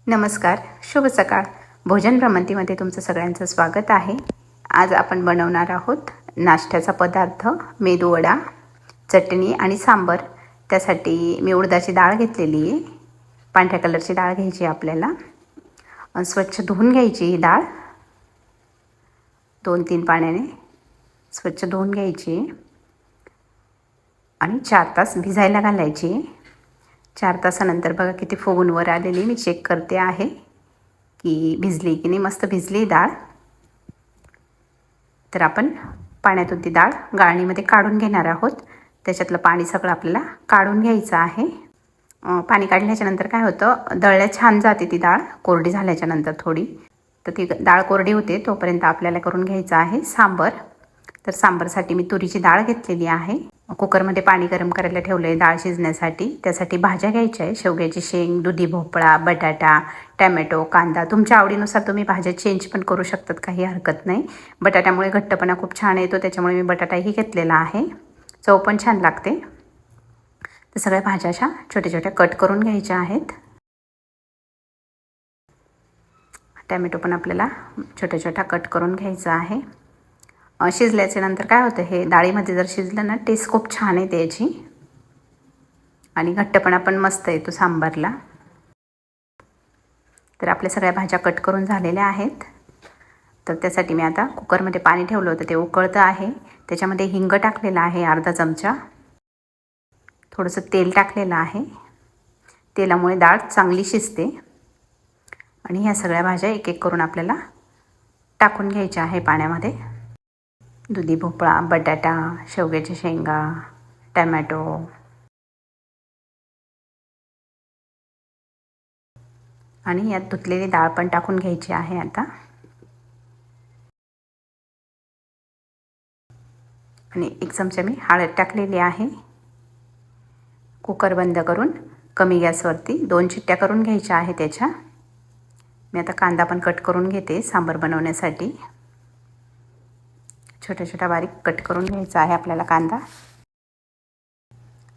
नमस्कार, शुभ सकाळ. भोजन भ्रमंतीमध्ये तुमचं सगळ्यांचं स्वागत आहे. आज आपण बनवणार आहोत नाश्त्याचा पदार्थ मेदूवडा, चटणी आणि सांबर. त्यासाठी मी उडदाची डाळ घेतलेली आहे. पांढऱ्या कलरची डाळ घ्यायची आपल्याला. स्वच्छ धुवून घ्यायची ही डाळ. 2-3 पाण्याने स्वच्छ धुवून घ्यायची आणि 4 तास भिजायला घालायची. 4 तासानंतर बघा किती फुगून वर आलेली. मी चेक करते आहे की भिजली की नाही. मस्त भिजली डाळ. तर आपण पाण्यातून ती डाळ गाळणीमध्ये काढून घेणार आहोत. त्याच्यातलं पाणी सगळं आपल्याला काढून घ्यायचं आहे. पाणी काढल्याच्यानंतर काय होतं, दळल्या छान जाते ती डाळ कोरडी झाल्याच्यानंतर थोडी. तर ती डाळ कोरडी होते तोपर्यंत आपल्याला करून घ्यायचं आहे सांबर. तर सांबरसाठी मी तुरीची डाळ घेतलेली आहे. कुकरमध्ये पाणी गरम करायला ठेवलं आहे डाळ शिजण्यासाठी. त्यासाठी भाज्या घ्यायच्या आहे. शेवग्याची शेंग, दुधी भोपळा, बटाटा, टॅमॅटो, कांदा. तुमच्या आवडीनुसार तुम्ही भाज्या चेंज पण करू शकतात, काही हरकत नाही. बटाट्यामुळे घट्टपणा खूप छान येतो, त्याच्यामुळे मी बटाटाही घेतलेला आहे. चव पण छान लागते. तर सगळ्या भाज्या अशा छोट्या छोट्या कट करून घ्यायच्या आहेत. टॅमॅटो पण आपल्याला छोट्या छोट्या कट करून घ्यायचा आहे. शिजल्याच्या नंतर काय होतं, हे डाळीमध्ये जर शिजलं ना टेस्ट खूप छान येते याची आणि घट्टपणा पण मस्त येतो सांबारला. तर आपल्या सगळ्या भाज्या कट करून झालेल्या आहेत. तर त्यासाठी मी आता कुकरमध्ये पाणी ठेवलं होतं, ते उकळतं आहे. त्याच्यामध्ये हिंग टाकलेला आहे अर्धा चमचा. थोडंसं तेल टाकलेलं आहे. तेलामुळे डाळ चांगली शिजते. आणि ह्या सगळ्या भाज्या एक एक करून आपल्याला टाकून घ्यायच्या आहे पाण्यामध्ये. दुधी भोपळा, बटाटा, शेवग्याच्या शेंगा, टॅमॅटो आणि यात धुतलेली डाळ पण टाकून घ्यायची आहे आता. आणि 1 चमचा मी हळद टाकलेली आहे. कुकर बंद करून कमी गॅसवरती 2 शिट्ट्या करून घ्यायच्या आहे त्याच्या. मी आता कांदा पण कट करून घेते सांबार बनवण्यासाठी. छोट्या छोट्या बारीक कट करून घ्यायचा आहे आपल्याला कांदा.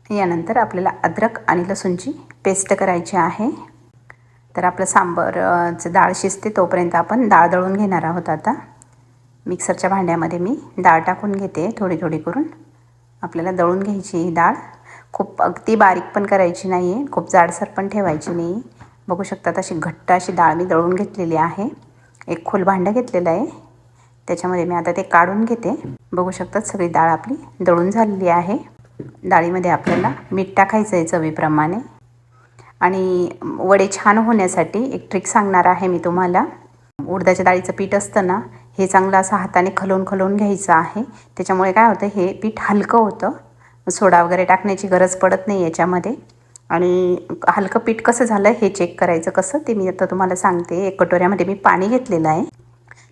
यानंतर आपल्याला अद्रक आणि लसूणची पेस्ट करायची आहे. तर आपलं सांबारचं डाळ शिजते तोपर्यंत आपण डाळ दळून घेणार आहोत. आता मिक्सरच्या भांड्यामध्ये मी डाळ टाकून घेते. थोडी थोडी करून आपल्याला दळून घ्यायची ही डाळ. खूप अगदी बारीक पण करायची नाही आहे, खूप जाडसर पण ठेवायची नाही. बघू शकता अशी घट्ट अशी डाळ मी दळून घेतलेली आहे. एक खोल भांडं घेतलेलं आहे, त्याच्यामध्ये मी आता ते काढून घेते. बघू शकता सगळी डाळ आपली दळून झालेली आहे. डाळीमध्ये आपल्याला मीठ टाकायचं आहे चवीप्रमाणे. आणि वडे छान होण्यासाठी एक ट्रिक सांगणार आहे मी तुम्हाला. उडदाच्या डाळीचं पीठ असतं ना, हे चांगलं असं हाताने खलवून घ्यायचं आहे. त्याच्यामुळे काय होतं, हे पीठ हलकं होतं. सोडा वगैरे टाकण्याची गरज पडत नाही याच्यामध्ये. आणि हलकं पीठ कसं झालं हे चेक करायचं कसं, ते मी आता तुम्हाला सांगते. एक कटोऱ्यामध्ये मी पाणी घेतलेलं आहे.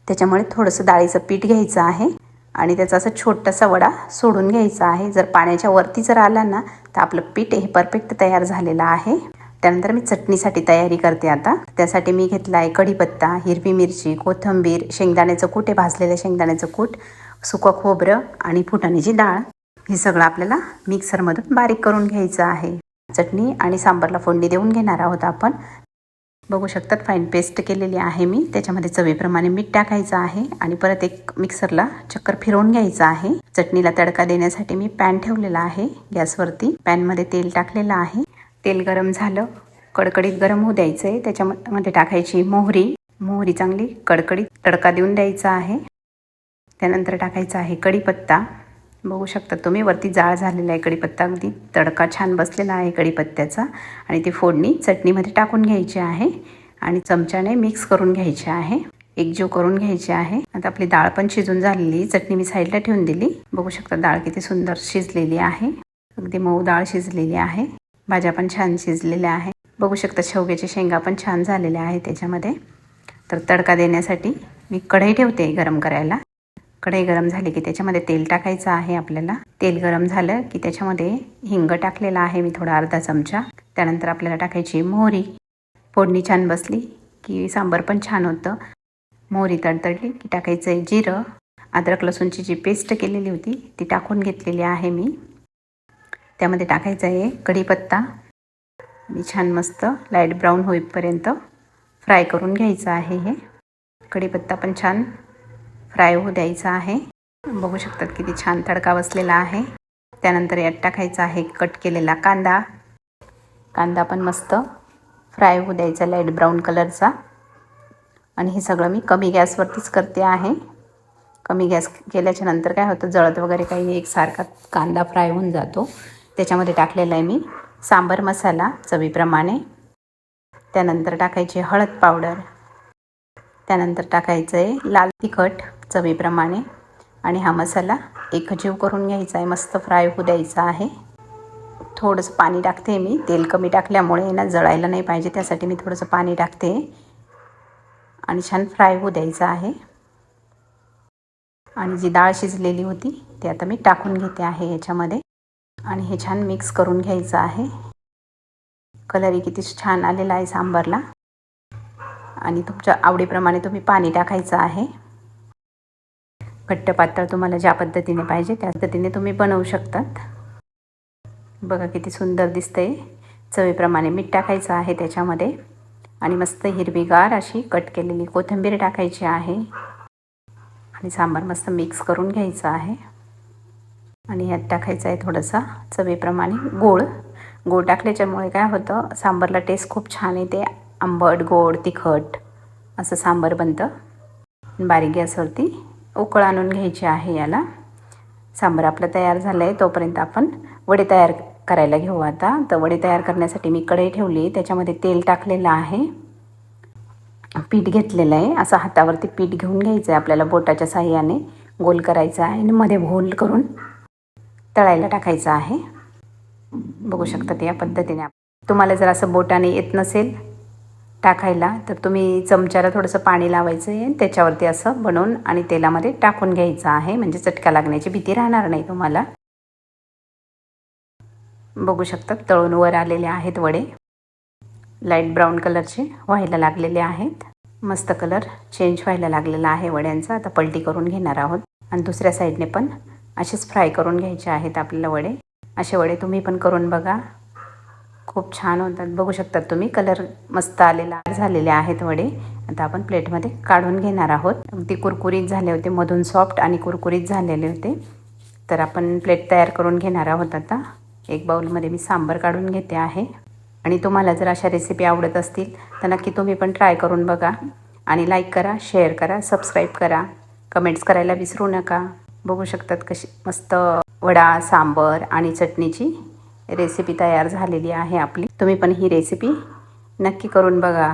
त्याच्यामुळे थोडंसं डाळीचं पीठ घ्यायचं आहे आणि त्याचा असं छोटासा वडा सोडून घ्यायचा आहे. जर पाण्याच्या वरती जर आला ना तर आपलं पीठ हे परफेक्ट तयार झालेलं आहे. त्यानंतर मी चटणीसाठी तयारी करते आता. त्यासाठी मी घेतला आहे कढीपत्ता, हिरवी मिरची, कोथिंबीर, शेंगदाण्याचं कूट आहे, भाजलेलं शेंगदाण्याचं कूट, सुकं खोबरं आणि फुटाण्याची डाळ. हे सगळं आपल्याला मिक्सरमधून बारीक करून घ्यायचं आहे. चटणी आणि सांबारला फोडणी देऊन घेणार आहोत आपण. बघू शकतात फाईन पेस्ट केलेली आहे मी. त्याच्यामध्ये चवीप्रमाणे मीठ टाकायचं आहे आणि परत एक मिक्सरला चक्कर फिरवून घ्यायचं आहे. चटणीला तडका देण्यासाठी मी पॅन ठेवलेला आहे गॅसवरती. पॅनमध्ये तेल टाकलेलं आहे. तेल गरम झालं, कडकडीत गरम होऊ द्यायचं आहे. त्याच्यामध्ये टाकायची मोहरी चांगली कडकडीत तडका देऊन द्यायचा आहे. त्यानंतर टाकायचा आहे कढीपत्ता. बघू शकता तुम्ही वरती जाळ झालेला आहे कढीपत्ता. अगदी तडका छान बसलेला आहे कढीपत्त्याचा. आणि ती फोडणी चटणीमध्ये टाकून घ्यायची आहे आणि चमच्याने मिक्स करून घ्यायचे आहे, एकजीव करून घ्यायची आहे. आता आपली डाळ पण शिजून झालेली. चटणी मी साईडला ठेवून दिली. बघू शकता डाळ किती सुंदर शिजलेली आहे. अगदी मऊ डाळ शिजलेली आहे. भाज्या पण छान शिजलेल्या आहे. बघू शकता शेवग्याच्या शेंगा पण छान झालेल्या आहे त्याच्यामध्ये. तर तडका देण्यासाठी मी कढई ठेवते गरम करायला. कढई गरम झाली की त्याच्यामध्ये तेल टाकायचं आहे आपल्याला. तेल गरम झालं की त्याच्यामध्ये हिंग टाकलेला आहे मी थोडा अर्धा चमचा. त्यानंतर आपल्याला टाकायची मोहरी. फोडणी छान बसली की सांबार पण छान होतं. मोहरी तडतडली की टाकायचं आहे जिरं. अद्रक लसूणची जी पेस्ट केलेली होती ती टाकून घेतलेली आहे मी. त्यामध्ये टाकायचं आहे कढीपत्ता आणि छान मस्त लाईट ब्राऊन होईपर्यंत फ्राय करून घ्यायचं आहे. हे कढीपत्ता पण छान फ्राय होऊ द्यायचा आहे. बघू शकतात किती छान तडका बसलेला आहे. त्यानंतर यात टाकायचा आहे कट केलेला कांदा. कांदा पण मस्त फ्राय होऊ द्यायचा लाईट ब्राऊन कलरचा. आणि हे सगळं मी कमी गॅसवरतीच करते आहे. कमी गॅस केल्याच्या नंतर काय होतं, जळत वगैरे काही नाही, एकसारखा कांदा फ्राय होऊन जातो. त्याच्यामध्ये टाकलेला आहे मी सांबर मसाला चवीप्रमाणे. त्यानंतर टाकायची हळद पावडर. त्यानंतर टाकायचं आहे लाल तिखट चवीप्रमाणे. आणि हा मसाला एकजीव करून घ्यायचा आहे, मस्त फ्राय होऊ द्यायचा आहे. थोडंसं पाणी टाकते मी, तेल कमी टाकल्यामुळे ना जळायला नाही पाहिजे, त्यासाठी मी थोडंसं पाणी टाकते. आणि छान फ्राय होऊ द्यायचं आहे. आणि जी डाळ शिजलेली होती ती आता मी टाकून घेते आहे याच्यामध्ये. आणि हे छान मिक्स करून घ्यायचं आहे. कलरही किती छान आलेला आहे सांबारला. आणि तुमच्या आवडीप्रमाणे तुम्ही पाणी टाकायचं आहे. घट्ट पातळ तुम्हाला ज्या पद्धतीने पाहिजे त्या पद्धतीने तुम्ही बनवू शकतात. बघा किती सुंदर दिसतंय. चवीप्रमाणे मीठ टाकायचं आहे त्याच्यामध्ये. आणि मस्त हिरवीगार अशी कट केलेली कोथिंबीर टाकायची आहे. आणि सांबार मस्त मिक्स करून घ्यायचं आहे. आणि यात टाकायचं आहे थोडंसं चवीप्रमाणे गोड. गोड टाकल्याच्यामुळे काय होतं, सांबारला टेस्ट खूप छान येते. आंबट गोड तिखट असं सांबार बनतं. बारीक गॅसवरती उकळ आणून घ्यायची आहे याला. सांबार आपलं तयार झालं आहे, तोपर्यंत आपण वडे तयार करायला घेऊ आता. तर वडे तयार करण्यासाठी मी कढई ठेवली, त्याच्यामध्ये तेल टाकलेलं आहे. पीठ घेतलेलं आहे. असं हातावरती पीठ घेऊन घ्यायचं आहे आपल्याला, बोटाच्या साहाय्याने गोल करायचं आहे. आणि मध्ये होल करून तळायला टाकायचं आहे. बघू शकता या पद्धतीने. तुम्हाला जर असं बोटाने येत नसेल टाकायला तर तुम्ही चमच्याला थोडंसं पाणी लावायचं आहे, त्याच्यावरती असं बनवून आणि तेलामध्ये टाकून घ्यायचं आहे. म्हणजे चटका लागण्याची भीती राहणार नाही तुम्हाला. बघू शकता तळून वर आलेले आहेत वडे. लाईट ब्राऊन कलरचे व्हायला लागलेले आहेत. मस्त कलर चेंज व्हायला लागलेला आहे वड्यांचा. आता पलटी करून घेणार आहोत. आणि दुसऱ्या साईडने पण असेच फ्राय करून घ्यायचे आहेत आपल्याला वडे. असे वडे तुम्ही पण करून बघा, खूप छान होतात. बघू शकतात तुम्ही कलर मस्त आलेला झालेले आहेत वडे. आता आपण प्लेटमध्ये काढून घेणार आहोत. अगदी कुरकुरीत झाले होते, मधून सॉफ्ट आणि कुरकुरीत झालेले होते. तर आपण प्लेट तयार करून घेणार आहोत आता. एक बाउलमध्ये मी सांबार काढून घेते आहे. आणि तुम्हाला जर अशा रेसिपी आवडत असतील तर नक्की तुम्ही पण ट्राय करून बघा. आणि लाईक करा, शेअर करा, सबस्क्राईब करा, कमेंट्स करायला विसरू नका. बघू शकतात कशी मस्त वडा सांबार आणि चटणीची रेसिपी तयार झालेली आहे आपली. तुम्ही पण ही रेसिपी नक्की करून बघा.